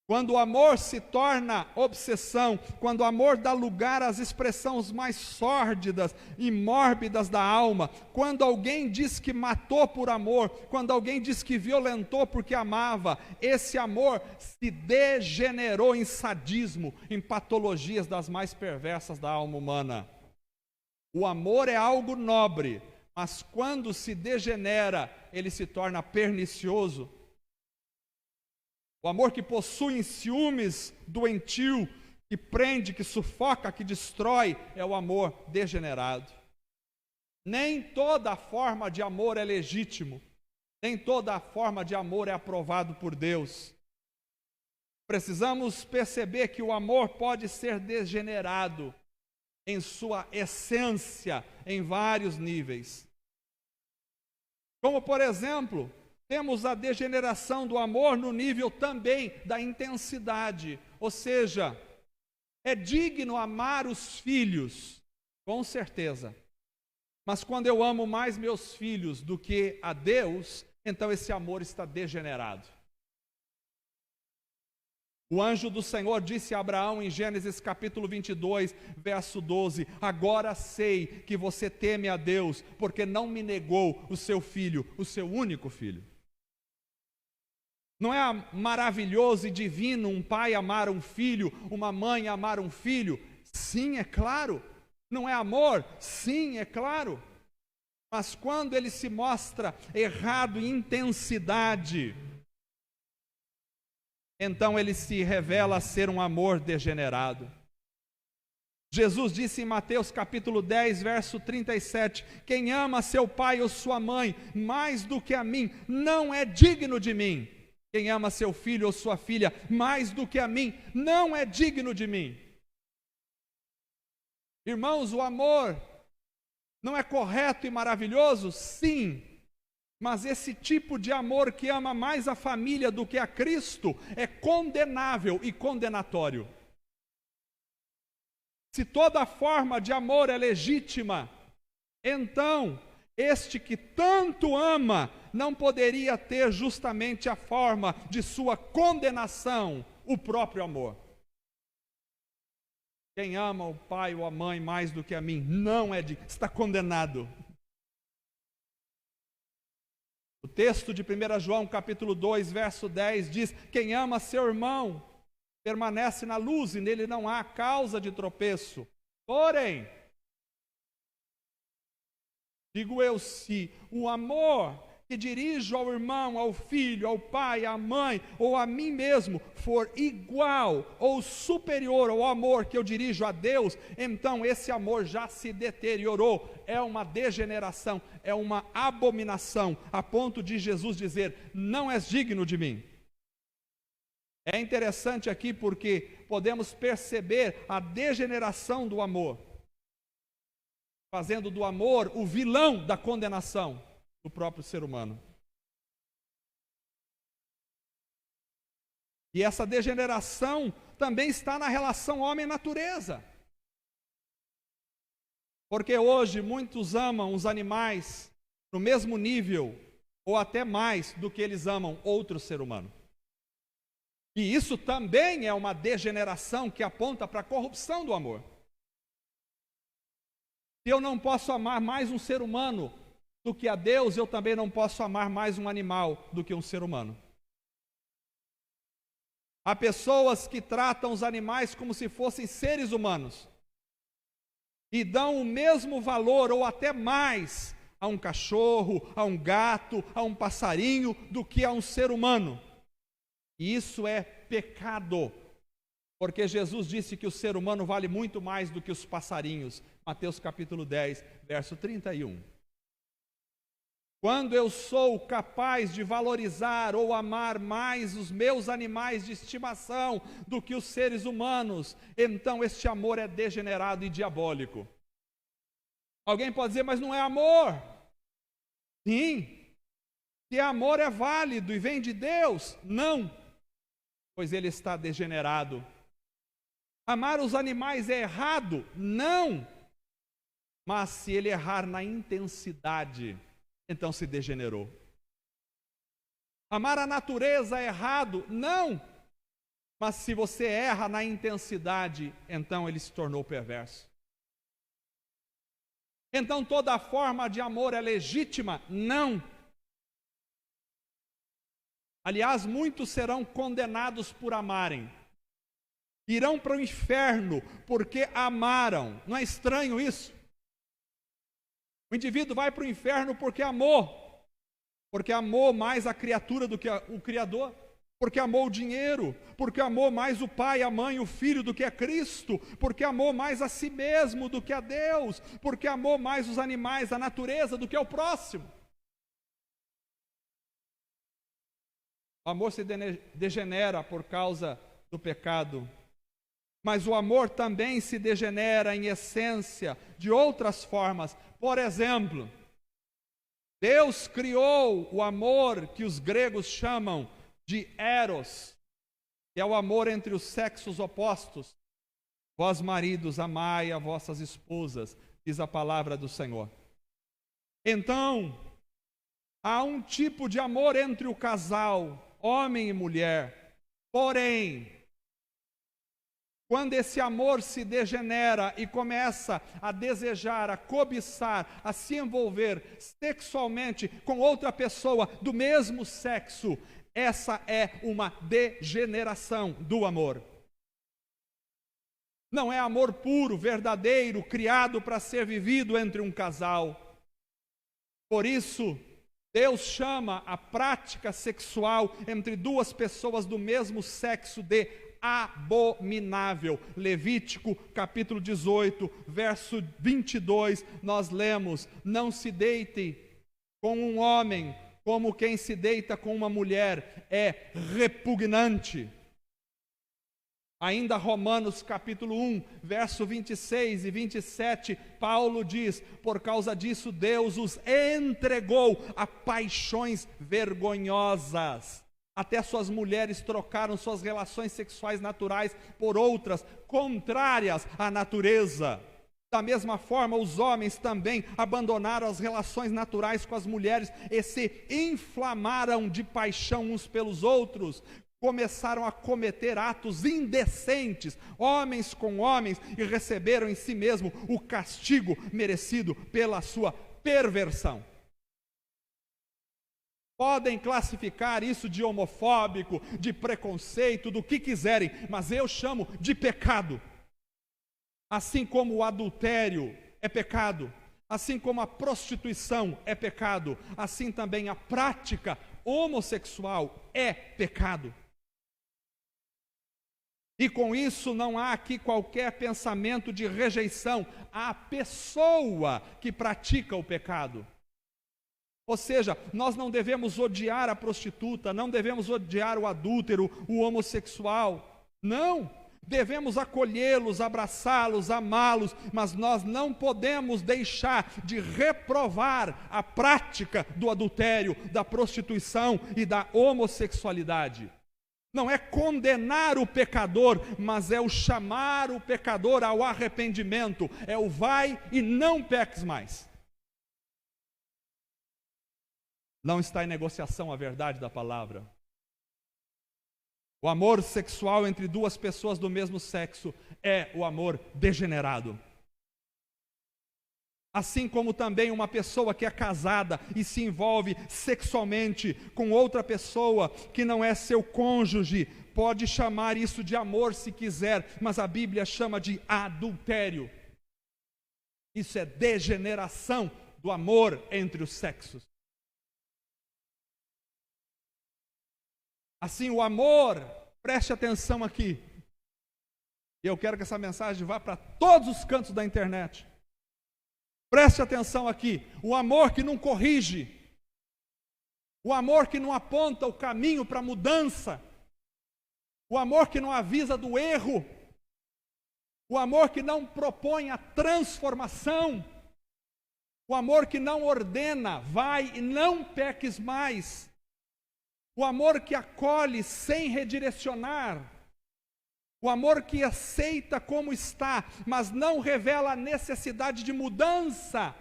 Quando o amor se torna obsessão, quando o amor dá lugar às expressões mais sórdidas e mórbidas da alma, quando alguém diz que matou por amor, quando alguém diz que violentou porque amava, esse amor se degenerou em sadismo, em patologias das mais perversas da alma humana. O amor é algo nobre, mas quando se degenera, ele se torna pernicioso. O amor que possui ciúmes doentio, que prende, que sufoca, que destrói, é o amor degenerado. Nem toda forma de amor é legítimo, nem toda forma de amor é aprovado por Deus. Precisamos perceber que o amor pode ser degenerado em sua essência, em vários níveis. Como, por exemplo, temos a degeneração do amor no nível também da intensidade. Ou seja, é digno amar os filhos, com certeza. Mas quando eu amo mais meus filhos do que a Deus, então esse amor está degenerado. O anjo do Senhor disse a Abraão em Gênesis capítulo 22, verso 12: agora sei que você teme a Deus, porque não me negou o seu filho, o seu único filho. Não é maravilhoso e divino um pai amar um filho, uma mãe amar um filho? Sim, é claro. Não é amor? Sim, é claro. Mas quando ele se mostra errado em intensidade, então ele se revela ser um amor degenerado. Jesus disse em Mateus capítulo 10, verso 37, quem ama seu pai ou sua mãe mais do que a mim, não é digno de mim. Quem ama seu filho ou sua filha mais do que a mim, não é digno de mim. Irmãos, o amor não é correto e maravilhoso? Sim. Mas esse tipo de amor que ama mais a família do que a Cristo é condenável e condenatório. Se toda forma de amor é legítima, então este que tanto ama não poderia ter justamente a forma de sua condenação, o próprio amor. Quem ama o pai ou a mãe mais do que a mim não é está condenado. O texto de 1 João capítulo 2, verso 10 diz: quem ama seu irmão permanece na luz e nele não há causa de tropeço. Porém, digo eu, se o amor que dirijo ao irmão, ao filho, ao pai, à mãe ou a mim mesmo for igual ou superior ao amor que eu dirijo a Deus, então esse amor já se deteriorou, é uma degeneração, é uma abominação, a ponto de Jesus dizer: não és digno de mim. É interessante aqui porque podemos perceber a degeneração do amor, fazendo do amor o vilão da condenação do próprio ser humano. E essa degeneração também está na relação homem-natureza. Porque hoje muitos amam os animais no mesmo nível, ou até mais, do que eles amam outro ser humano. E isso também é uma degeneração que aponta para a corrupção do amor. Se eu não posso amar mais um ser humano do que a Deus, eu também não posso amar mais um animal do que um ser humano. Há pessoas que tratam os animais como se fossem seres humanos e dão o mesmo valor ou até mais a um cachorro, a um gato, a um passarinho do que a um ser humano. E isso é pecado, porque Jesus disse que o ser humano vale muito mais do que os passarinhos. Mateus capítulo 10, verso 31. Quando eu sou capaz de valorizar ou amar mais os meus animais de estimação do que os seres humanos, então este amor é degenerado e diabólico. Alguém pode dizer, mas não é amor. Sim. Se amor é válido e vem de Deus, não, pois ele está degenerado. Amar os animais é errado? Não. Mas se ele errar na intensidade, então se degenerou. Amar a natureza é errado? Não. Mas se você erra na intensidade, então ele se tornou perverso. Então toda forma de amor é legítima? Não. Aliás, muitos serão condenados por amarem. Irão para o inferno porque amaram. Não é estranho isso? O indivíduo vai para o inferno porque amou mais a criatura do que o Criador, porque amou o dinheiro, porque amou mais o pai, a mãe, o filho do que a Cristo, porque amou mais a si mesmo do que a Deus, porque amou mais os animais, a natureza do que ao próximo. O amor se degenera por causa do pecado, mas o amor também se degenera em essência de outras formas. Por exemplo, Deus criou o amor que os gregos chamam de eros, que é o amor entre os sexos opostos. Vós, maridos, amai a vossas esposas, diz a palavra do Senhor. Então, há um tipo de amor entre o casal, homem e mulher. Porém, quando esse amor se degenera e começa a desejar, a cobiçar, a se envolver sexualmente com outra pessoa do mesmo sexo, essa é uma degeneração do amor. Não é amor puro, verdadeiro, criado para ser vivido entre um casal. Por isso, Deus chama a prática sexual entre duas pessoas do mesmo sexo de abominável. Levítico capítulo 18, verso 22, nós lemos: não se deite com um homem como quem se deita com uma mulher, é repugnante. Ainda Romanos capítulo 1, verso 26 e 27, Paulo diz: por causa disso Deus os entregou a paixões vergonhosas. Até suas mulheres trocaram suas relações sexuais naturais por outras contrárias à natureza. Da mesma forma, os homens também abandonaram as relações naturais com as mulheres e se inflamaram de paixão uns pelos outros. Começaram a cometer atos indecentes, homens com homens, e receberam em si mesmo o castigo merecido pela sua perversão. Podem classificar isso de homofóbico, de preconceito, do que quiserem, mas eu chamo de pecado. Assim como o adultério é pecado, Assim como a prostituição é pecado, assim também a prática homossexual é pecado. E com isso não há aqui qualquer pensamento de rejeição à pessoa que pratica o pecado. Ou seja, nós não devemos odiar a prostituta, não devemos odiar o adúltero, o homossexual. Não! Devemos acolhê-los, abraçá-los, amá-los, mas nós não podemos deixar de reprovar a prática do adultério, da prostituição e da homossexualidade. Não é condenar o pecador, mas é o chamar o pecador ao arrependimento, é o vai e não peques mais. Não está em negociação a verdade da palavra. O amor sexual entre duas pessoas do mesmo sexo é o amor degenerado. Assim como também uma pessoa que é casada e se envolve sexualmente com outra pessoa que não é seu cônjuge, pode chamar isso de amor se quiser, mas a Bíblia chama de adultério. Isso é degeneração do amor entre os sexos. Assim, o amor, preste atenção aqui, e eu quero que essa mensagem vá para todos os cantos da internet. Preste atenção aqui, o amor que não corrige, o amor que não aponta o caminho para a mudança, o amor que não avisa do erro, o amor que não propõe a transformação, o amor que não ordena, vai e não peques mais, o amor que acolhe sem redirecionar, o amor que aceita como está, mas não revela a necessidade de mudança,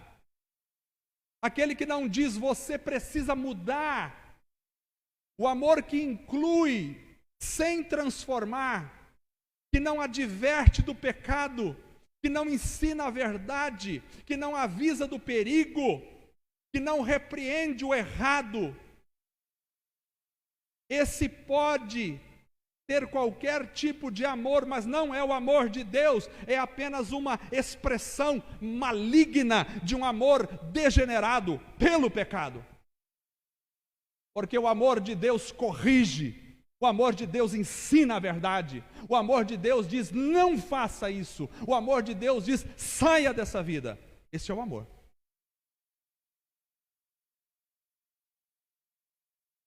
aquele que não diz você precisa mudar, o amor que inclui sem transformar, que não adverte do pecado, que não ensina a verdade, que não avisa do perigo, que não repreende o errado. Esse pode ter qualquer tipo de amor, mas não é o amor de Deus, é apenas uma expressão maligna de um amor degenerado pelo pecado. Porque o amor de Deus corrige, o amor de Deus ensina a verdade, o amor de Deus diz não faça isso, o amor de Deus diz saia dessa vida. Esse é o amor.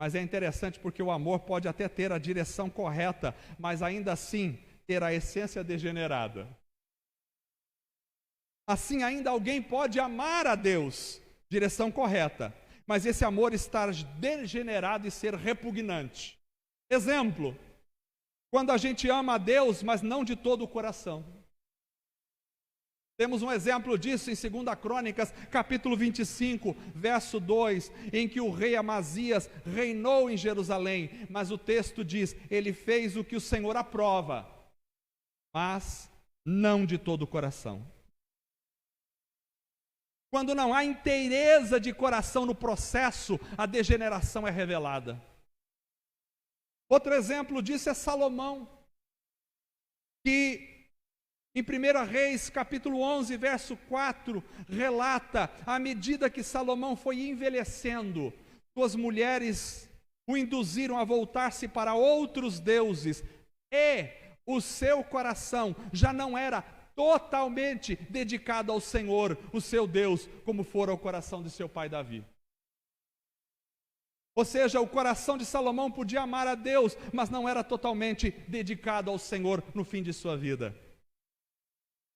Mas é interessante porque o amor pode até ter a direção correta, mas ainda assim ter a essência degenerada. Assim ainda alguém pode amar a Deus, direção correta, mas esse amor estar degenerado e ser repugnante. Exemplo, quando a gente ama a Deus, mas não de todo o coração. Temos um exemplo disso em 2 Crônicas, capítulo 25, verso 2, em que o rei Amazias reinou em Jerusalém, mas o texto diz, ele fez o que o Senhor aprova, mas não de todo o coração. Quando não há inteireza de coração no processo, a degeneração é revelada. Outro exemplo disso é Salomão, que em 1 Reis, capítulo 11, verso 4, relata, à medida que Salomão foi envelhecendo, suas mulheres o induziram a voltar-se para outros deuses, e o seu coração já não era totalmente dedicado ao Senhor, o seu Deus, como fora o coração de seu pai Davi. Ou seja, o coração de Salomão podia amar a Deus, mas não era totalmente dedicado ao Senhor no fim de sua vida.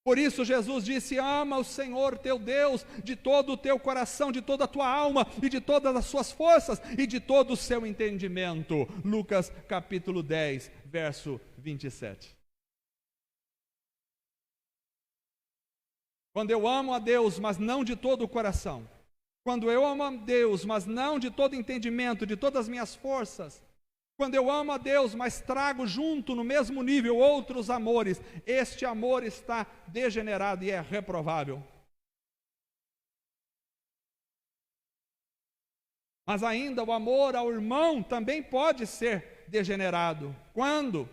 Por isso Jesus disse, ama o Senhor teu Deus de todo o teu coração, de toda a tua alma e de todas as suas forças e de todo o seu entendimento. Lucas capítulo 10, verso 27. Quando eu amo a Deus, mas não de todo o coração, quando eu amo a Deus, mas não de todo entendimento, de todas as minhas forças, quando eu amo a Deus, mas trago junto no mesmo nível outros amores, este amor está degenerado e é reprovável. Mas ainda o amor ao irmão também pode ser degenerado. Quando?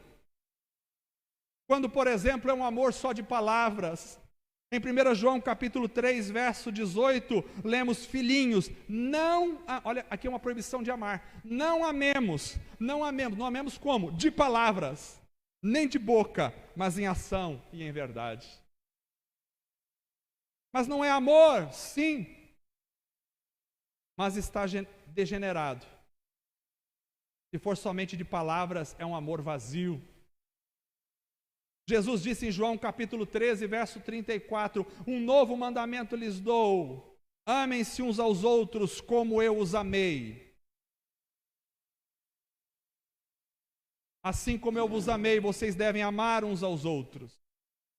Quando, por exemplo, é um amor só de palavras, Em 1 João capítulo 3, verso 18, lemos: filhinhos, olha, aqui é uma proibição de amar. Não amemos como? De palavras, nem de boca, mas em ação e em verdade. Mas não é amor, sim, mas está degenerado. Se for somente de palavras, é um amor vazio. Jesus disse em João capítulo 13, verso 34, um novo mandamento lhes dou, amem-se uns aos outros como eu os amei. Assim como eu vos amei, vocês devem amar uns aos outros.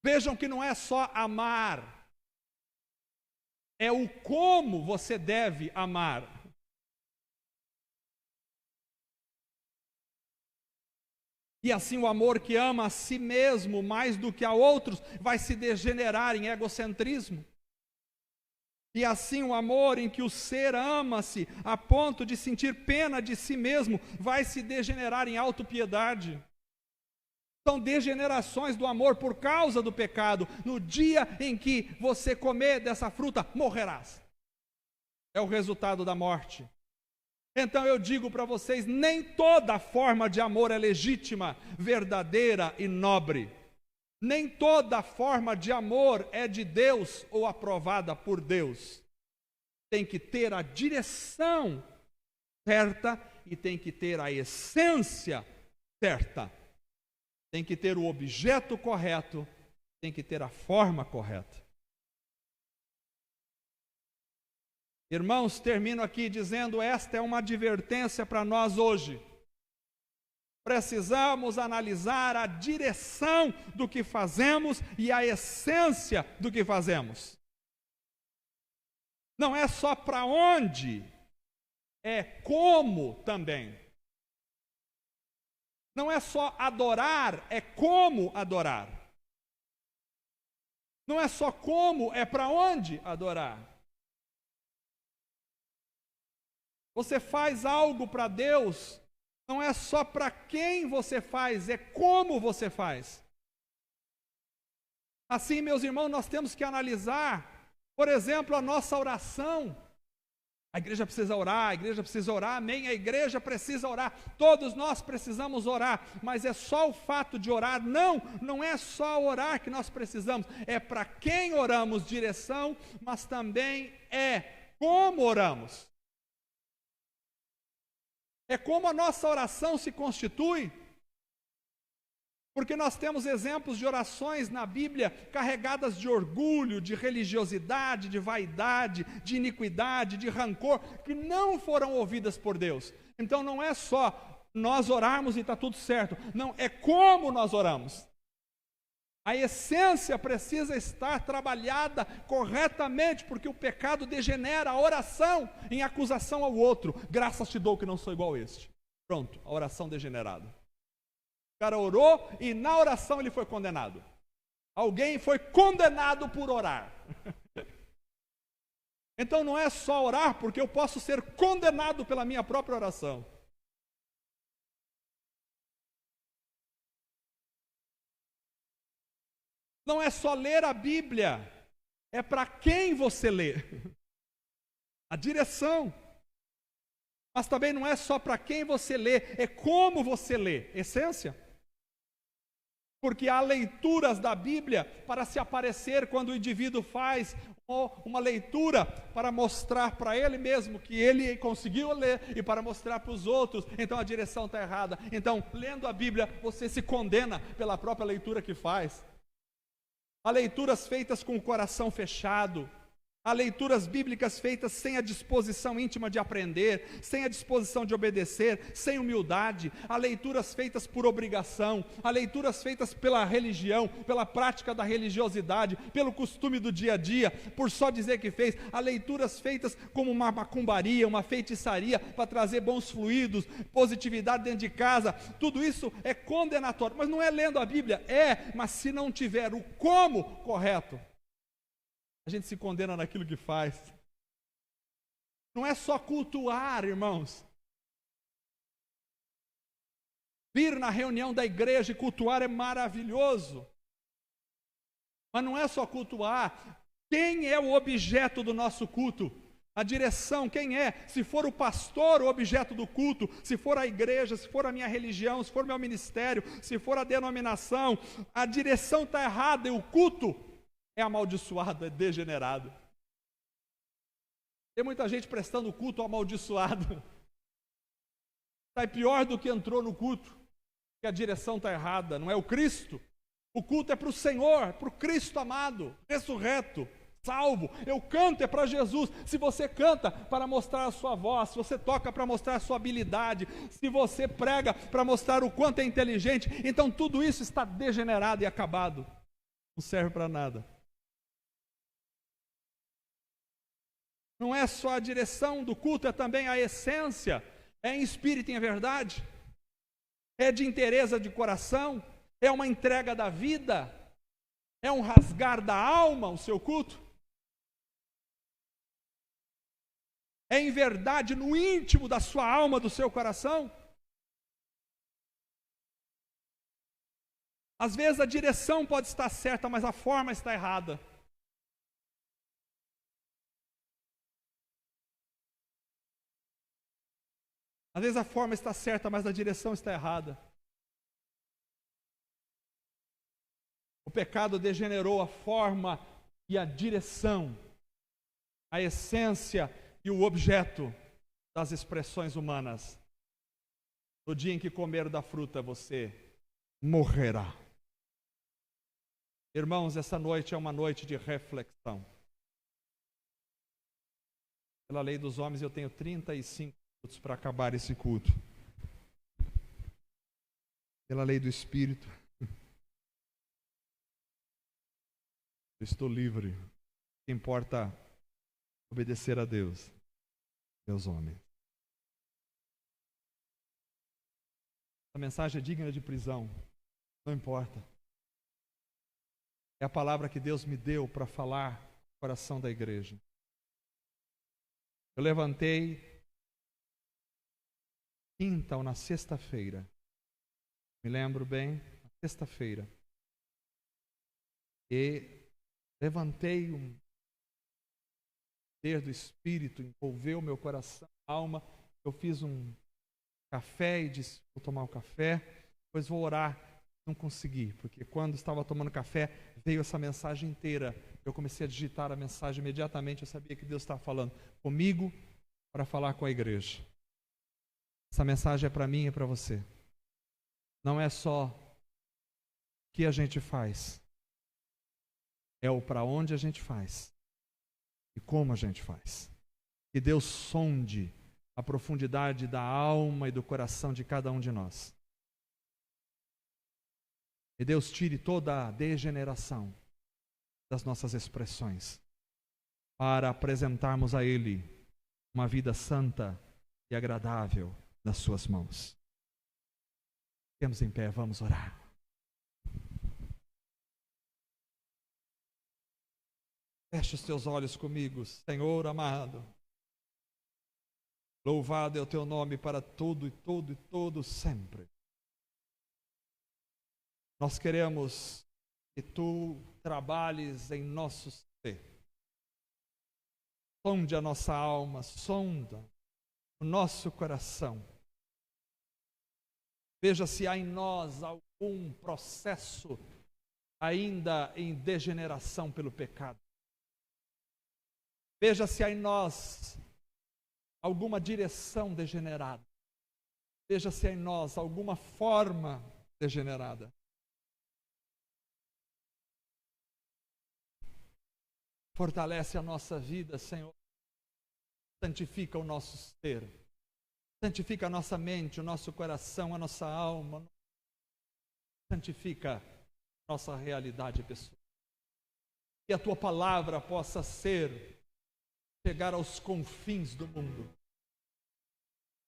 Vejam que não é só amar, é o como você deve amar. E assim o amor que ama a si mesmo mais do que a outros vai se degenerar em egocentrismo. E assim o amor em que o ser ama-se a ponto de sentir pena de si mesmo vai se degenerar em autopiedade. São degenerações do amor por causa do pecado. No dia em que você comer dessa fruta, morrerás. É o resultado da morte. Então eu digo para vocês, nem toda forma de amor é legítima, verdadeira e nobre. Nem toda forma de amor é de Deus ou aprovada por Deus. Tem que ter a direção certa e tem que ter a essência certa. Tem que ter o objeto correto, tem que ter a forma correta. Irmãos, termino aqui dizendo, esta é uma advertência para nós hoje. Precisamos analisar a direção do que fazemos e a essência do que fazemos. Não é só para onde, é como também. Não é só adorar, é como adorar. Não é só como, é para onde adorar. Você faz algo para Deus, não é só para quem você faz, é como você faz. Assim, meus irmãos, nós temos que analisar, por exemplo, a nossa oração. A igreja precisa orar, amém? A igreja precisa orar, todos nós precisamos orar, mas é só o fato de orar? Não é só orar que nós precisamos, é para quem oramos direção, mas também é como oramos. É como a nossa oração se constitui, porque nós temos exemplos de orações na Bíblia carregadas de orgulho, de religiosidade, de vaidade, de iniquidade, de rancor, que não foram ouvidas por Deus. Então não é só nós orarmos e está tudo certo, não, é como nós oramos. A essência precisa estar trabalhada corretamente, porque o pecado degenera a oração em acusação ao outro. Graças te dou que não sou igual a este. Pronto, a oração degenerada. O cara orou e na oração ele foi condenado. Alguém foi condenado por orar. Então não é só orar, porque eu posso ser condenado pela minha própria oração. Não é só ler a Bíblia, é para quem você lê. A direção. Mas também não é só para quem você lê, é como você lê. Essência. Porque há leituras da Bíblia para se aparecer quando o indivíduo faz uma leitura para mostrar para ele mesmo que ele conseguiu ler e para mostrar para os outros, então a direção está errada. Então, lendo a Bíblia, você se condena pela própria leitura que faz. Há leituras feitas com o coração fechado. Há leituras bíblicas feitas sem a disposição íntima de aprender, sem a disposição de obedecer, sem humildade. Há leituras feitas por obrigação. Há leituras feitas pela religião, pela prática da religiosidade, pelo costume do dia a dia, por só dizer que fez. Há leituras feitas como uma macumbaria, uma feitiçaria, para trazer bons fluidos, positividade dentro de casa. Tudo isso é condenatório. Mas não é lendo a Bíblia, mas se não tiver o como correto, a gente se condena naquilo que faz. Não é só cultuar, irmãos. Vir na reunião da igreja e cultuar é maravilhoso. Mas não é só cultuar. Quem é o objeto do nosso culto? A direção, quem é? Se for o pastor, o objeto do culto, se for a igreja, se for a minha religião, se for meu ministério, se for a denominação, a direção está errada e o culto é amaldiçoado, é degenerado. Tem muita gente prestando culto amaldiçoado. Sai pior do que entrou no culto, porque a direção está errada, não é o Cristo. O culto é para o Senhor, para o Cristo amado, ressurreto, salvo. Eu canto é para Jesus. Se você canta para mostrar a sua voz, se você toca para mostrar a sua habilidade, se você prega para mostrar o quanto é inteligente, então tudo isso está degenerado e acabado. Não serve para nada. Não é só a direção do culto, é também a essência. É em espírito e em verdade. É de inteireza de coração. É uma entrega da vida. É um rasgar da alma o seu culto. É em verdade no íntimo da sua alma, do seu coração. Às vezes a direção pode estar certa, mas a forma está errada. Às vezes a forma está certa, mas a direção está errada. O pecado degenerou a forma e a direção, a essência e o objeto das expressões humanas. No dia em que comer da fruta, você morrerá. Irmãos, essa noite é uma noite de reflexão. Pela lei dos homens, eu tenho 35 minutos para acabar esse culto. Pela lei do Espírito, eu estou livre. O que importa é obedecer a Deus, meus homens. A mensagem é digna de prisão, não importa. É a palavra que Deus me deu para falar no coração da igreja. Eu levantei quinta ou na sexta-feira, me lembro bem, na sexta-feira, e levantei um poder do Espírito, envolveu meu coração, alma. Eu fiz um café e disse, vou tomar um café, depois vou orar. Não consegui, porque quando estava tomando café, veio essa mensagem inteira. Eu comecei a digitar a mensagem imediatamente, eu sabia que Deus estava falando comigo para falar com a igreja. Essa mensagem é para mim e para você. Não é só o que a gente faz, é o para onde a gente faz e como a gente faz. Que Deus sonde a profundidade da alma e do coração de cada um de nós. E Deus tire toda a degeneração das nossas expressões para apresentarmos a Ele uma vida santa e agradável nas suas mãos. Fiquemos em pé, vamos orar. Feche os teus olhos comigo, Senhor amado. Louvado é o teu nome para todo e todo e todo sempre. Nós queremos que tu trabalhes em nosso ser. Sonde a nossa alma, sonda o nosso coração. Veja se há em nós algum processo ainda em degeneração pelo pecado. Veja se há em nós alguma direção degenerada. Veja se há em nós alguma forma degenerada. Fortalece a nossa vida, Senhor. Santifica o nosso ser. Santifica a nossa mente, o nosso coração, a nossa alma. Santifica a nossa realidade pessoal. Que a tua palavra possa chegar aos confins do mundo.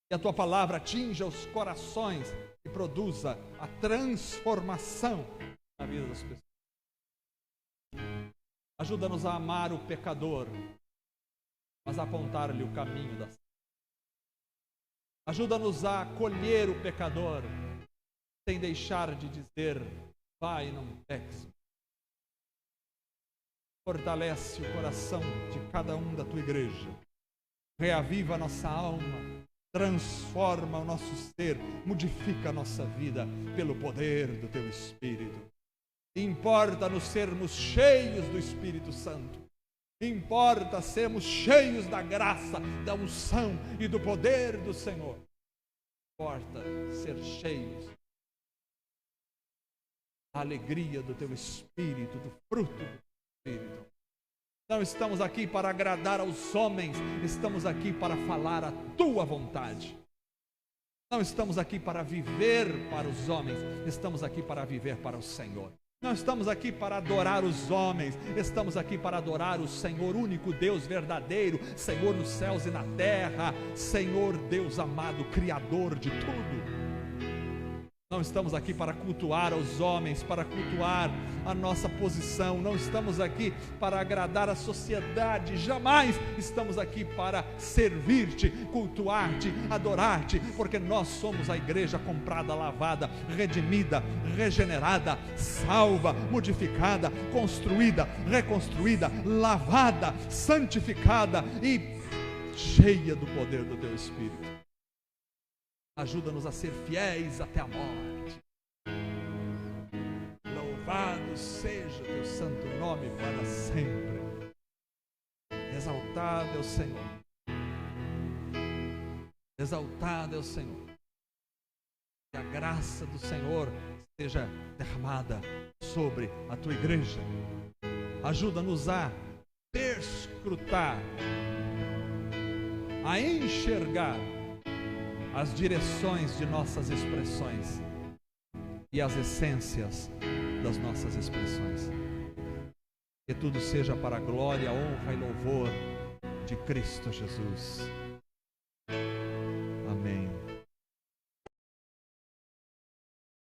Que a tua palavra atinja os corações e produza a transformação na vida das pessoas. Ajuda-nos a amar o pecador, mas a apontar-lhe o caminho da salvação. Ajuda-nos a acolher o pecador, sem deixar de dizer, vai, não peques. Fortalece o coração de cada um da tua igreja. Reaviva a nossa alma. Transforma o nosso ser. Modifica a nossa vida pelo poder do teu Espírito. Importa-nos sermos cheios do Espírito Santo. Importa sermos cheios da graça, da unção e do poder do Senhor. Importa ser cheios da alegria do teu Espírito, do fruto do teu Espírito. Não estamos aqui para agradar aos homens, estamos aqui para falar a tua vontade. Não estamos aqui para viver para os homens, estamos aqui para viver para o Senhor. Não estamos aqui para adorar os homens, estamos aqui para adorar o Senhor, único Deus verdadeiro, Senhor nos céus e na terra, Senhor Deus amado, Criador de tudo. Não estamos aqui para cultuar aos homens, para cultuar a nossa posição, não estamos aqui para agradar a sociedade, jamais estamos aqui para servir-te, cultuar-te, adorar-te, porque nós somos a igreja comprada, lavada, redimida, regenerada, salva, modificada, construída, reconstruída, lavada, santificada e cheia do poder do teu Espírito. Ajuda-nos a ser fiéis até a morte. Louvado seja o teu santo nome para sempre. Exaltado é o Senhor. Exaltado é o Senhor. Que a graça do Senhor seja derramada sobre a tua igreja. Ajuda-nos a perscrutar, a enxergar as direções de nossas expressões e as essências das nossas expressões. Que tudo seja para a glória, honra e louvor de Cristo Jesus.